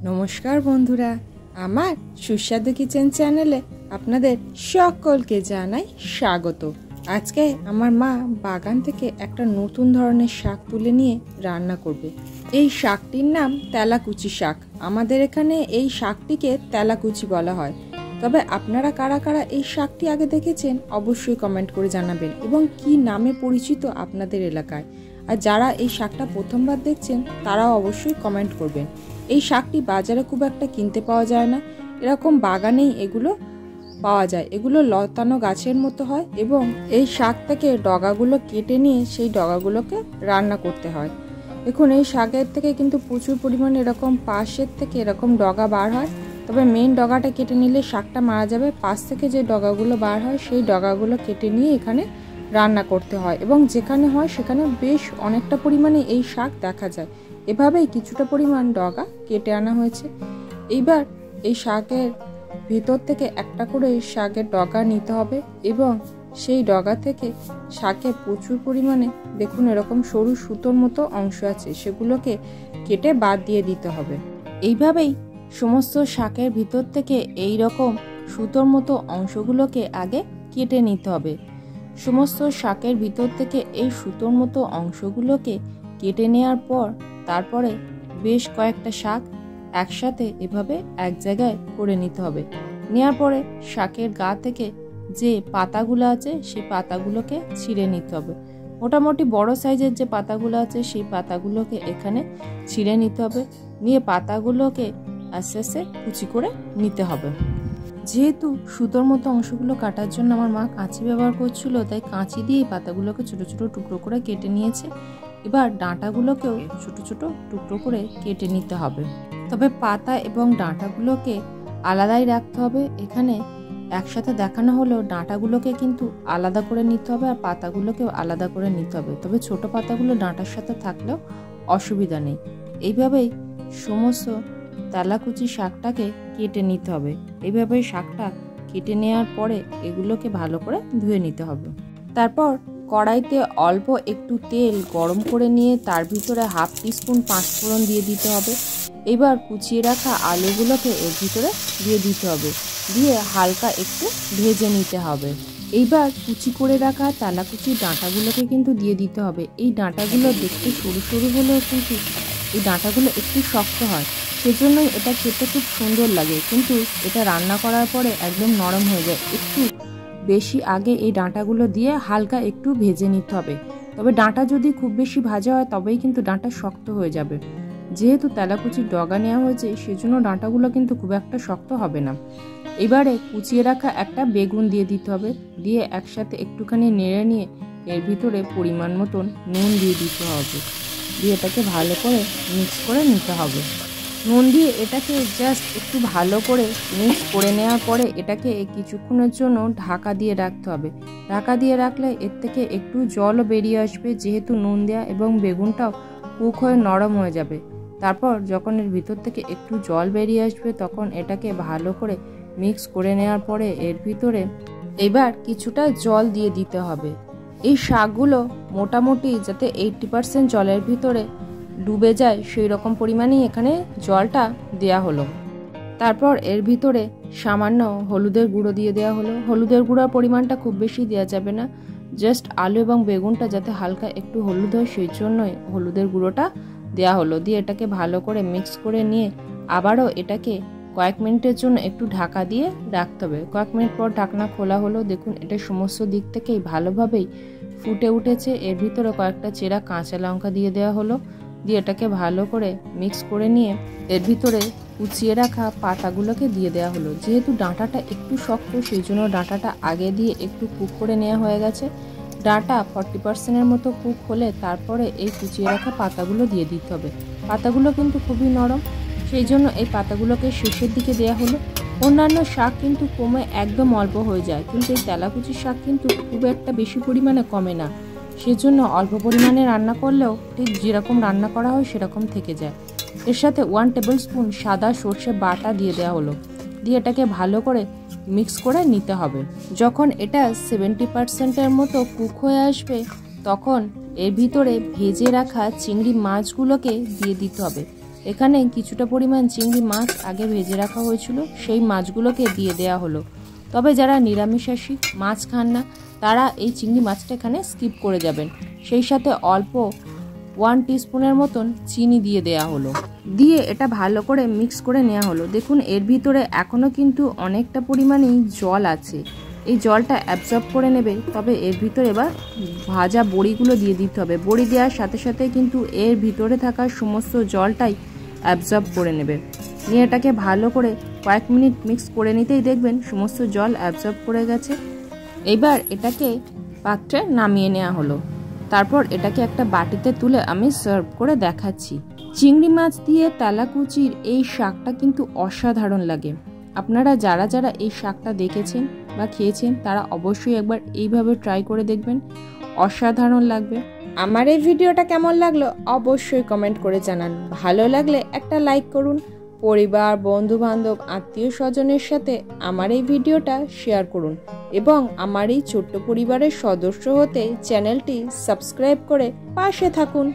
নমস্কার বন্ধুরা, আমার সুস্বাদু কিচেন চ্যানেলে আপনাদের সকলকে জানাই স্বাগত। আজকে আমার মা বাগান থেকে একটা নতুন ধরনের শাক তুলে নিয়ে রান্না করবে। এই শাকটির নাম তেলাকুচি শাক। আমাদের এখানে এই শাকটিকে তেলাকুচি বলা হয়। তবে আপনারা কারা কারা এই শাকটি আগে দেখেছেন অবশ্যই কমেন্ট করে জানাবেন, এবং কি নামে পরিচিত আপনাদের এলাকায়। আর যারা এই শাকটা প্রথমবার দেখছেন তারাও অবশ্যই কমেন্ট করবেন। এই শাকটি বাজারে খুব একটা কিনতে পাওয়া যায় না, এরকম বাগানেই এগুলো পাওয়া যায়। এগুলো লতানো গাছের মতো হয় এবং এই শাক থেকে ডগাগুলো কেটে নিয়ে সেই ডগাগুলোকে রান্না করতে হয়। দেখুন, এই শাকের থেকে কিন্তু প্রচুর পরিমাণে এরকম পাশের থেকে এরকম ডগা বার হয়। তবে মেন ডগাটা কেটে নিলে শাকটা মারা যাবে। পাশ থেকে যে ডগাগুলো বার হয় সেই ডগাগুলো কেটে নিয়ে এখানে রান্না করতে হয়, এবং যেখানে হয় সেখানে বেশ অনেকটা পরিমাণে এই শাক দেখা যায়। এভাবেই কিছুটা পরিমাণ ডগা কেটে আনা হয়েছে। এইবার এই শাকের ভিতর থেকে একটা করে শাকের ডগা নিতে হবে, এবং সেই ডগা থেকে শাকে প্রচুর পরিমাণে দেখুন এরকম সরু সুতোর মতো অংশ আছে, সেগুলোকে কেটে বাদ দিয়ে দিতে হবে। এইভাবেই সমস্ত শাকের ভিতর থেকে এই রকম সুতোর মতো অংশগুলোকে আগে কেটে নিতে হবে। সমস্ত শাকের ভিতর থেকে এই সুতোর মতো অংশগুলোকে কেটে নেওয়ার পর তারপরে বেশ কয়েকটা শাক একসাথে এভাবে এক জায়গায় করে নিতে হবে। নেওয়ার পরে শাকের গা থেকে যে পাতাগুলো আছে সেই পাতাগুলোকে ছিঁড়ে নিতে হবে। মোটামুটি বড় সাইজের যে পাতাগুলো আছে সেই পাতাগুলোকে এখানে ছিঁড়ে নিতে হবে। নিয়ে পাতাগুলোকে আস্তে আস্তে কুচি করে নিতে হবে। যেহেতু সুতোর মতো অংশগুলো কাটার জন্য আমার মা কাঁচি ব্যবহার করছিল, তাই কাঁচি দিয়ে পাতাগুলোকে ছোট ছোট টুকরো করে কেটে নিয়েছে। এবার ডাঁটাগুলোকেও ছোট ছোট টুকরো করে কেটে নিতে হবে। তবে পাতা এবং ডাঁটাগুলোকে আলাদাই রাখতে হবে। এখানে একসাথে দেখানো হলেও ডাঁটাগুলোকে কিন্তু আলাদা করে নিতে হবে, আর পাতাগুলোকেও আলাদা করে নিতে হবে। তবে ছোট পাতাগুলো ডাঁটার সাথে থাকলেও অসুবিধা নেই। এইভাবেই সমস্ত তেলাকুচি শাকটাকে কেটে নিতে হবে। এইভাবে শাকটা কেটে নেওয়ার পরে এগুলোকে ভালো করে ধুয়ে নিতে হবে। তারপর কড়াইতে অল্প একটু তেল গরম করে নিয়ে তার ভিতরে হাফ টিস্পুন পাঁচফোড়ন দিয়ে দিতে হবে। এবার কুচিয়ে রাখা আলুগুলোকে এর ভিতরে দিয়ে দিতে হবে, দিয়ে হালকা একটু ভেজে নিতে হবে। এইবার কুচি করে রাখা তেলাকুচি ডাঁটাগুলোকে কিন্তু দিয়ে দিতে হবে। এই ডাঁটাগুলো দেখতে সরু সরু হলেও কিন্তু এই ডাঁটাগুলো একটু শক্ত হয়, সেজন্যই এটা খেতে খুব সুন্দর লাগে, কিন্তু এটা রান্না করার পরে একদম নরম হয়ে যায়। একটু বেশি আগে এই ডাঁটাগুলো দিয়ে হালকা একটু ভেজে নিতে হবে। তবে ডাঁটা যদি খুব বেশি ভাজা হয় তবেই কিন্তু ডাঁটা শক্ত হয়ে যাবে। যেহেতু তেলাকুচির ডগা নেওয়া হয়েছে সেজন্য ডাঁটাগুলো কিন্তু খুব একটা শক্ত হবে না। এবারে কুচিয়ে রাখা একটা বেগুন দিয়ে দিতে হবে, দিয়ে একসাথে একটুখানি নেড়ে নিয়ে এর ভিতরে পরিমাণ মতন নুন দিয়ে দিতে হবে, দিয়ে এটাকে ভালো করে মিক্স করে নিতে হবে। নুন দিয়ে এটাকে জাস্ট একটু ভালো করে মিক্স করে নেওয়ার পরে এটাকে কিছুক্ষণের জন্য ঢাকা দিয়ে রাখতে হবে। ঢাকা দিয়ে রাখলে এর থেকে একটু জলও বেরিয়ে আসবে, যেহেতু নুন দেওয়া, এবং বেগুনটাও কুক হয়ে নরম হয়ে যাবে। তারপর যখন এর ভিতর থেকে একটু জল বেরিয়ে আসবে তখন এটাকে ভালো করে মিক্স করে নেওয়ার পরে এর ভিতরে এবার কিছুটা জল দিয়ে দিতে হবে। এই শাকগুলো মোটামুটি যাতে 80% জলের ভিতরে ডুবে যায় সেই রকম পরিমাণেই এখানে জলটা দেয়া হলো। তারপর এর ভিতরে সামান্য হলুদের গুঁড়ো দিয়ে দেওয়া হলো। হলুদের গুঁড়োর পরিমাণটা খুব বেশি দেওয়া যাবে না, জাস্ট আলু এবং বেগুনটা যাতে হালকা একটু হলুদ হয় সেই জন্যই হলুদের গুঁড়োটা দেওয়া হলো। দিয়ে এটাকে ভালো করে মিক্স করে নিয়ে আবারও এটাকে কয়েক মিনিটের জন্য একটু ঢাকা দিয়ে রাখতে হবে। কয়েক মিনিট পর ঢাকনা খোলা হলো। দেখুন এটা সমস্ত দিক থেকেই ভালোভাবেই ফুটে উঠেছে। এর ভিতরে কয়েকটা চেরা কাঁচা লঙ্কা দিয়ে দেওয়া হলো, দিয়ে এটাকে ভালো করে মিক্স করে নিয়ে এর ভিতরে কুচিয়ে রাখা পাতাগুলোকে দিয়ে দেওয়া হলো। যেহেতু ডাঁটাটা একটু শক্ত সেই জন্য ডাঁটাটা আগে দিয়ে একটু কুক করে নেওয়া হয়ে গেছে। ডাঁটা 40%-এর মতো কুক হলে তারপরে এই কুচিয়ে রাখা পাতাগুলো দিয়ে দিতে হবে। পাতাগুলো কিন্তু খুবই নরম, সেই জন্য এই পাতাগুলোকে শেষের দিকে দেওয়া হলো। অন্যান্য শাক কিন্তু কমে একদম অল্প হয়ে যায়, কিন্তু এই তেলাকুচি শাক কিন্তু খুব একটা বেশি পরিমাণে কমে না, সেজন্য অল্প পরিমাণে রান্না করলেও ঠিক যেরকম রান্না করা হয় সেরকম থেকে যায়। এর সাথে 1 টেবিল স্পুন সাদা সর্ষে বাটা দিয়ে দেওয়া হলো, দিয়ে এটাকে ভালো করে মিক্স করে নিতে হবে। যখন এটা 70%-এর মতো কুক হয়ে আসবে তখন এর ভিতরে ভেজে রাখা চিংড়ি মাছগুলোকে দিয়ে দিতে হবে। এখানে কিছুটা পরিমাণ চিংড়ি মাছ আগে ভেজে রাখা হয়েছিল, সেই মাছগুলোকে দিয়ে দেওয়া হলো। তবে যারা নিরামিষাশী, মাছ খান না, তারা এই চিংড়ি মাছটা এখানে স্কিপ করে যাবেন। সেই সাথে অল্প 1 টিস্পুনের মতন চিনি দিয়ে দেয়া হলো। দিয়ে এটা ভালো করে মিক্স করে নেওয়া হলো। দেখুন এর ভিতরে এখনও কিন্তু অনেকটা পরিমাণেই জল আছে, এই জলটা অ্যাবজর্ব করে নেবে। তবে এর ভিতরে এবার ভাজা বড়িগুলো দিয়ে দিতে হবে। বড়ি দেওয়ার সাথে সাথে কিন্তু এর ভিতরে থাকা সমস্ত জলটাই অ্যাবজর্ব করে নেবে। নিয়ে এটাকে ভালো করে কয়েক মিনিট মিক্স করে নিতেই দেখবেন সমস্ত জল অ্যাবজর্ব করে গেছে। এবার এটাকে পাত্রে নামিয়ে নেওয়া হলো। তারপর এটাকে একটা বাটিতে তুলে আমি সার্ভ করে দেখাচ্ছি। চিংড়ি মাছ দিয়ে তেলাকুচির এই শাকটা কিন্তু অসাধারণ লাগে। আপনারা যারা যারা এই শাকটা দেখেছেন বা খেয়েছেন তারা অবশ্যই একবার এইভাবে ট্রাই করে দেখবেন, অসাধারণ লাগবে। আমার এই ভিডিওটা কেমন লাগলো অবশ্যই কমেন্ট করে জানান। ভালো লাগলে একটা লাইক করুন। পরিবার, বন্ধু বান্ধব, আত্মীয় স্বজনের সাথে আমার এই ভিডিওটা শেয়ার করুন এবং আমার এই ছোট্ট পরিবারের সদস্য হতে চ্যানেলটি সাবস্ক্রাইব করে পাশে থাকুন।